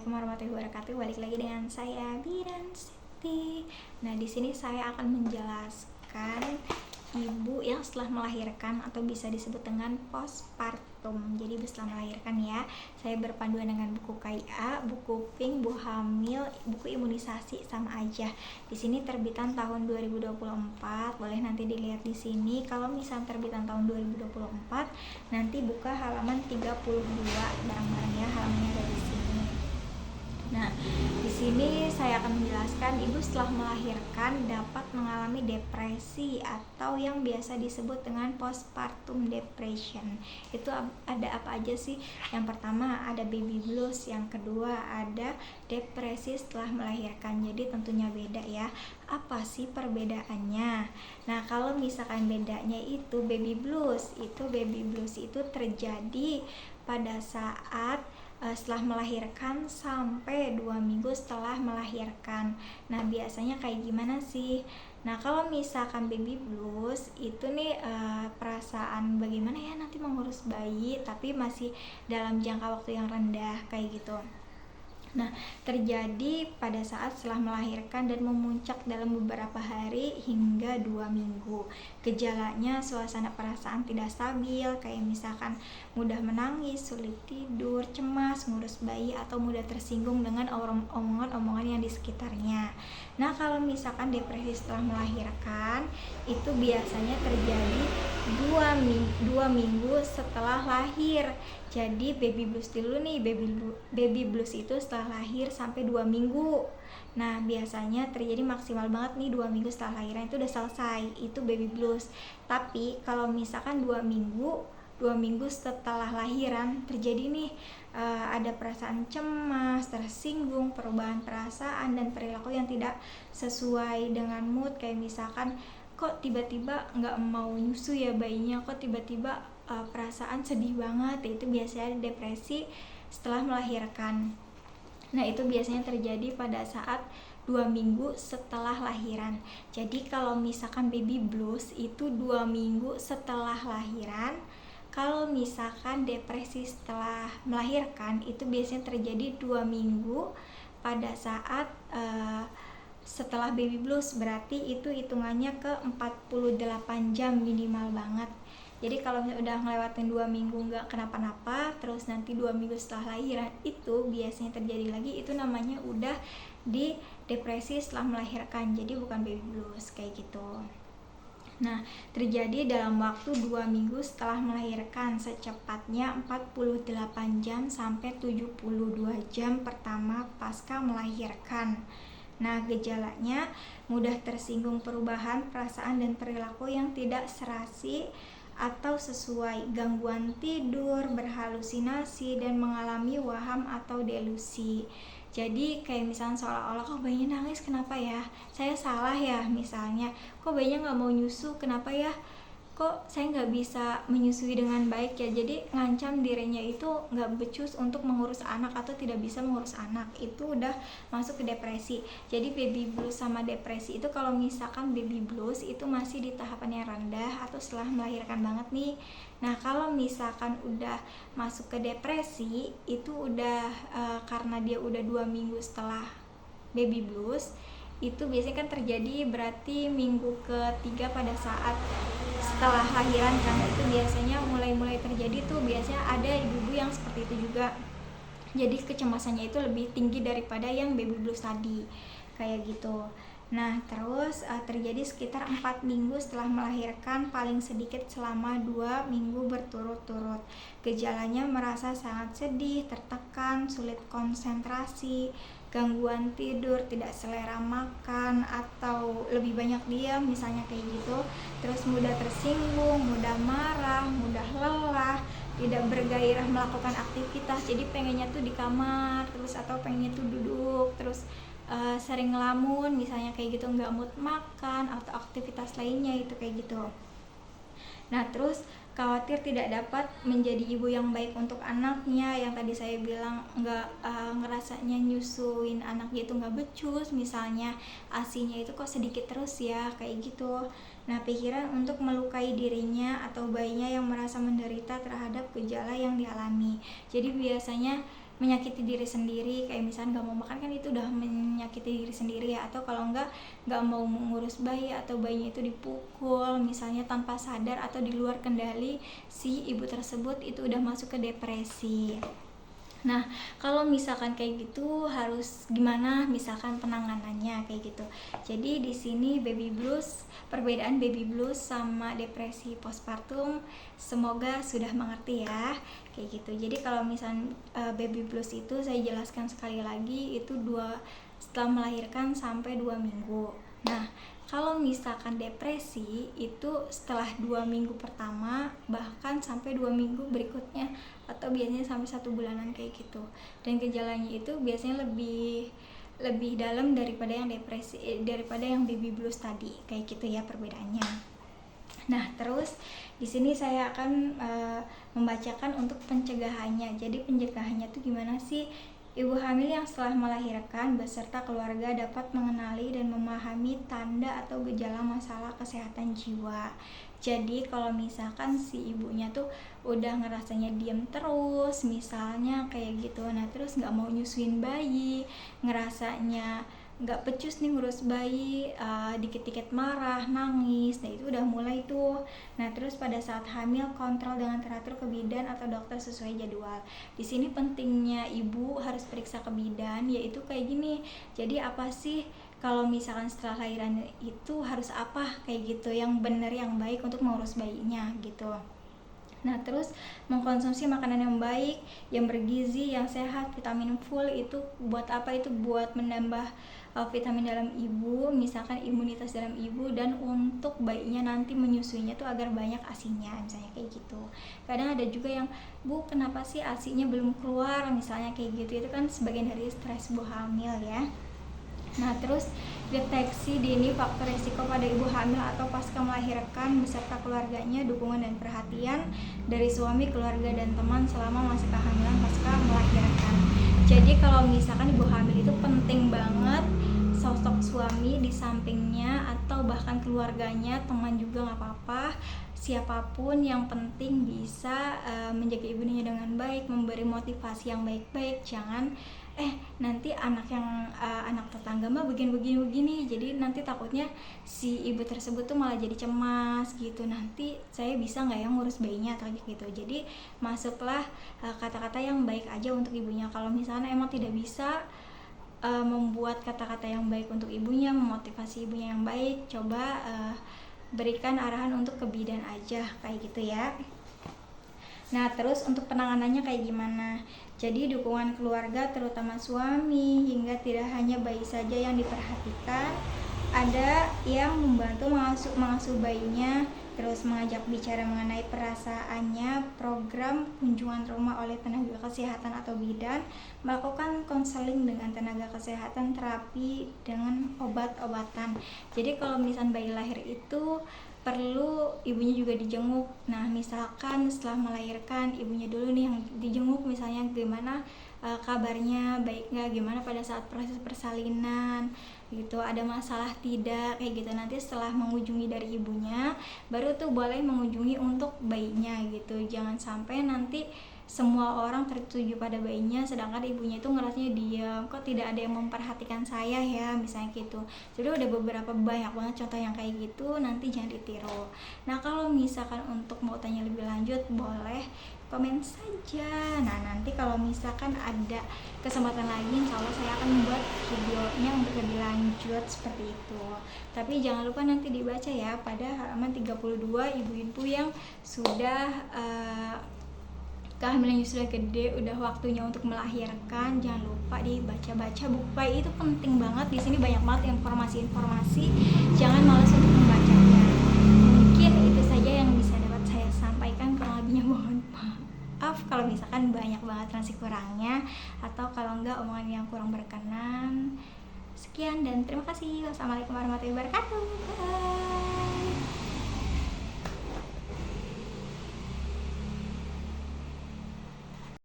Assalamualaikum warahmatullahi wabarakatuh. Balik lagi dengan saya Bidan Siti. Nah, di sini saya akan menjelaskan ibu yang setelah melahirkan atau bisa disebut dengan postpartum. Jadi setelah melahirkan ya. Saya berpanduan dengan buku KIA, buku Pink, buku hamil, buku imunisasi sama aja. Di sini terbitan tahun 2024. Boleh nanti dilihat di sini. Kalau misalnya terbitan tahun 2024, nanti buka halaman 32 barang-barang ya. Halamannya ada di sini. Nah, di sini saya akan menjelaskan ibu setelah melahirkan dapat mengalami depresi atau yang biasa disebut dengan postpartum depression. Itu ada apa aja sih? Yang pertama ada baby blues, yang kedua ada depresi setelah melahirkan. Jadi tentunya beda ya. Apa sih perbedaannya? Nah, kalau misalkan bedanya itu baby blues itu terjadi pada saat setelah melahirkan sampai 2 minggu setelah melahirkan. Nah, biasanya kayak gimana sih? Nah, kalau misalkan baby blues itu nih perasaan bagaimana ya nanti mengurus bayi tapi masih dalam jangka waktu yang rendah kayak gitu. Nah, terjadi pada saat setelah melahirkan dan memuncak dalam beberapa hari hingga 2 minggu. Gejalanya suasana perasaan tidak stabil, kayak misalkan mudah menangis, sulit tidur, cemas, ngurus bayi, atau mudah tersinggung dengan omongan-omongan yang di sekitarnya. Nah, kalau misalkan depresi setelah melahirkan, itu biasanya terjadi 2 minggu setelah lahir. Jadi baby blues dulu nih, baby blues itu setelah lahir sampai 2 minggu. Nah, biasanya terjadi maksimal banget nih 2 minggu setelah lahiran itu udah selesai, itu baby blues. Tapi kalau misalkan 2 minggu setelah lahiran terjadi nih ada perasaan cemas, tersinggung, perubahan perasaan dan perilaku yang tidak sesuai dengan mood, kayak misalkan kok tiba-tiba nggak mau nyusu ya bayinya, kok tiba-tiba perasaan sedih banget. Itu biasanya depresi setelah melahirkan. Nah, itu biasanya terjadi pada saat 2 minggu setelah lahiran. Jadi kalau misalkan baby blues itu 2 minggu setelah lahiran. Kalau misalkan depresi setelah melahirkan itu biasanya terjadi 2 minggu pada saat setelah baby blues, berarti itu hitungannya ke 48 jam minimal banget. Jadi kalau udah ngelewatin 2 minggu nggak kenapa-napa, terus nanti 2 minggu setelah lahiran itu biasanya terjadi lagi, itu namanya udah di depresi setelah melahirkan. Jadi bukan baby blues kayak gitu. Nah, terjadi dalam waktu 2 minggu setelah melahirkan, secepatnya 48 jam sampai 72 jam pertama pasca melahirkan. Nah, gejalanya mudah tersinggung, perubahan perasaan dan perilaku yang tidak serasi atau sesuai, gangguan tidur, berhalusinasi, dan mengalami waham atau delusi. Jadi kayak misalnya seolah-olah kok bayinya nangis, kenapa ya? Saya salah ya misalnya, kok bayinya nggak mau nyusu, kenapa ya? Kok saya nggak bisa menyusui dengan baik ya? Jadi ngancam dirinya itu nggak becus untuk mengurus anak atau tidak bisa mengurus anak. Itu udah masuk ke depresi. Jadi baby blues sama depresi itu kalau misalkan baby blues itu masih di tahapan yang rendah atau setelah melahirkan banget nih. Nah, kalau misalkan udah masuk ke depresi itu udah karena dia udah 2 minggu setelah baby blues, itu biasanya kan terjadi berarti minggu ketiga pada saat setelah lahiran kan. Itu biasanya mulai terjadi tuh, biasanya ada ibu-ibu yang seperti itu juga. Jadi kecemasannya itu lebih tinggi daripada yang baby blues tadi kayak gitu. Nah, terus terjadi sekitar 4 minggu setelah melahirkan, paling sedikit selama 2 minggu berturut-turut. Gejalanya merasa sangat sedih, tertekan, sulit konsentrasi, gangguan tidur, tidak selera makan, atau lebih banyak diam misalnya kayak gitu. Terus mudah tersinggung, mudah marah, mudah lelah, tidak bergairah melakukan aktivitas. Jadi pengennya tuh di kamar terus, atau pengennya tuh duduk terus, sering ngelamun misalnya kayak gitu, nggak mood makan atau aktivitas lainnya itu kayak gitu. Nah, terus khawatir tidak dapat menjadi ibu yang baik untuk anaknya, yang tadi saya bilang nggak ngerasanya nyusuin anaknya itu nggak becus, misalnya asinya itu kok sedikit terus ya kayak gitu. Nah, pikiran untuk melukai dirinya atau bayinya yang merasa menderita terhadap gejala yang dialami. Jadi biasanya menyakiti diri sendiri, kayak misalnya nggak mau makan kan itu udah menyakiti diri sendiri ya, atau kalau nggak mau mengurus bayi atau bayinya itu dipukul misalnya tanpa sadar atau di luar kendali si ibu tersebut, itu udah masuk ke depresi. Nah, kalau misalkan kayak gitu harus gimana misalkan penanganannya kayak gitu. Jadi di sini baby blues, perbedaan baby blues sama depresi postpartum semoga sudah mengerti ya. Kayak gitu. Jadi kalau misalkan baby blues itu saya jelaskan sekali lagi, itu setelah melahirkan sampai 2 minggu. Nah, kalau misalkan depresi itu setelah 2 minggu pertama bahkan sampai 2 minggu berikutnya, atau biasanya sampai 1 bulanan kayak gitu. Dan gejalanya itu biasanya lebih dalam daripada yang depresi, daripada yang baby blues tadi, kayak gitu ya perbedaannya. Nah, terus di sini saya akan membacakan untuk pencegahannya. Jadi pencegahannya itu gimana sih? Ibu hamil yang setelah melahirkan beserta keluarga dapat mengenali dan memahami tanda atau gejala masalah kesehatan jiwa. Jadi kalau misalkan si ibunya tuh udah ngerasanya diam terus, misalnya kayak gitu, nah terus nggak mau nyusuin bayi, ngerasanya nggak becus nih ngurus bayi, dikit-dikit marah, nangis, nah itu udah mulai tuh. Nah terus pada saat hamil kontrol dengan teratur ke bidan atau dokter sesuai jadwal. Di sini pentingnya ibu harus periksa ke bidan, yaitu kayak gini. Jadi apa sih kalau misalkan setelah lahiran itu harus apa kayak gitu, yang benar yang baik untuk mengurus bayinya gitu. Nah terus mengkonsumsi makanan yang baik, yang bergizi, yang sehat, vitamin full, itu buat apa? Itu buat menambah vitamin dalam ibu, misalkan imunitas dalam ibu, dan untuk bayinya nanti menyusuinya tuh agar banyak asinya, misalnya kayak gitu. Kadang ada juga yang, Bu kenapa sih asinya belum keluar, misalnya kayak gitu, itu kan sebagian dari stres ibu hamil ya. Nah terus deteksi dini faktor risiko pada ibu hamil atau pasca melahirkan beserta keluarganya, dukungan dan perhatian dari suami, keluarga dan teman selama masa kehamilan pasca melahirkan. Jadi kalau misalkan ibu hamil itu penting banget sosok suami di sampingnya atau bahkan keluarganya, teman juga nggak apa-apa, siapapun yang penting bisa menjaga ibunya dengan baik, memberi motivasi yang baik-baik. Jangan nanti anak tetangga mah begini, jadi nanti takutnya si ibu tersebut tuh malah jadi cemas gitu, nanti saya bisa nggak ya ngurus bayinya atau gitu. Jadi masuklah kata-kata yang baik aja untuk ibunya. Kalau misalnya emang tidak bisa membuat kata-kata yang baik untuk ibunya, memotivasi ibunya yang baik, coba berikan arahan untuk ke bidan aja kayak gitu ya. Nah terus untuk penanganannya kayak gimana? Jadi dukungan keluarga terutama suami, hingga tidak hanya bayi saja yang diperhatikan, ada yang membantu mengasuh bayinya, terus mengajak bicara mengenai perasaannya, program kunjungan rumah oleh tenaga kesehatan atau bidan, melakukan konseling dengan tenaga kesehatan, terapi dengan obat-obatan. Jadi kalau misalnya bayi lahir itu perlu ibunya juga dijenguk. Nah misalkan setelah melahirkan ibunya dulu nih yang dijenguk, misalnya gimana kabarnya, baik nggak, gimana pada saat proses persalinan gitu, ada masalah tidak, kayak gitu. Nanti setelah mengunjungi dari ibunya baru tuh boleh mengunjungi untuk bayinya gitu. Jangan sampai nanti semua orang tertuju pada bayinya sedangkan ibunya itu ngerasanya diam, kok tidak ada yang memperhatikan saya ya, misalnya gitu. Jadi udah banyak banget contoh yang kayak gitu, nanti jangan ditiru. Nah kalau misalkan untuk mau tanya lebih lanjut boleh komen saja. Nah nanti kalau misalkan ada kesempatan lagi insya Allah saya akan membuat videonya untuk lebih lanjut seperti itu. Tapi jangan lupa nanti dibaca ya pada halaman 32, ibu-ibu yang sudah kehamilannya sudah gede, udah waktunya untuk melahirkan, jangan lupa dibaca-baca buku kayak itu, penting banget. Di sini banyak banget informasi-informasi, jangan malas untuk membacanya. Mungkin itu saja yang bisa dapat saya sampaikan, kurang lebihnya mohon maaf kalau misalkan banyak banget transisi kurangnya, atau kalau enggak omongan yang kurang berkenan. Sekian dan terima kasih. Wassalamualaikum warahmatullahi wabarakatuh. Bye.